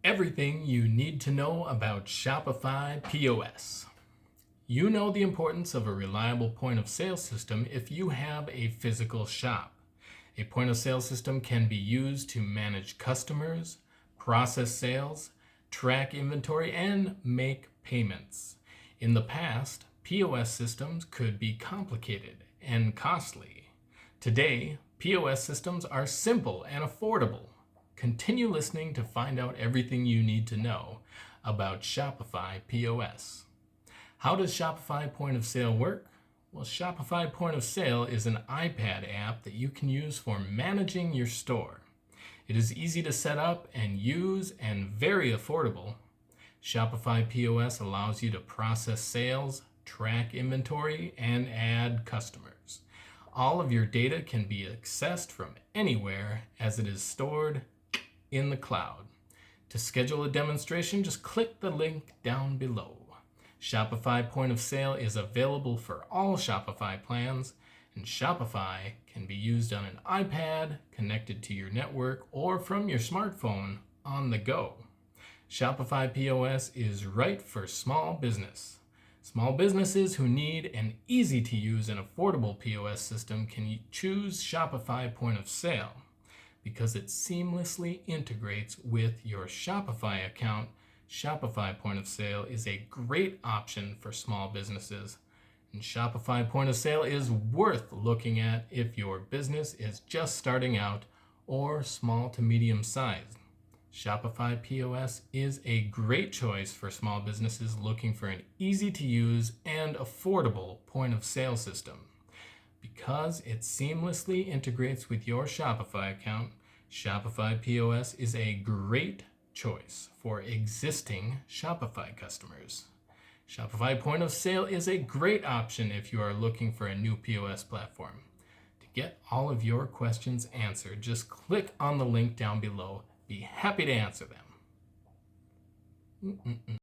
Everything you need to know about Shopify POS. You know the importance of a reliable point of sale system if you have a physical shop. A point of sale system can be used to manage customers, process sales, track inventory, and make payments. In the past, POS systems could be complicated and costly. Today, POS systems are simple and affordable. Continue listening to find out everything you need to know about Shopify POS. How does Shopify Point of Sale work? Well, Shopify Point of Sale is an iPad app that you can use for managing your store. It is easy to set up and use and very affordable. Shopify POS allows you to process sales, track inventory, and add customers. All of your data can be accessed from anywhere as it is stored in the cloud. To schedule a demonstration, just click the link down below. Shopify Point of Sale is available for all Shopify plans, and Shopify can be used on an iPad, connected to your network, or from your smartphone on the go. Shopify POS is right for small business. Small businesses who need an easy-to-use and affordable POS system can choose Shopify Point of Sale. Because it seamlessly integrates with your Shopify account, Shopify Point of Sale is a great option for small businesses. And Shopify Point of Sale is worth looking at if your business is just starting out or small to medium sized. Shopify POS is a great choice for small businesses looking for an easy to use and affordable point of sale system. Because it seamlessly integrates with your Shopify account, Shopify POS is a great choice for existing Shopify customers. Shopify Point of Sale is a great option if you are looking for a new POS platform. To get all of your questions answered, just click on the link down below. Be happy to answer them.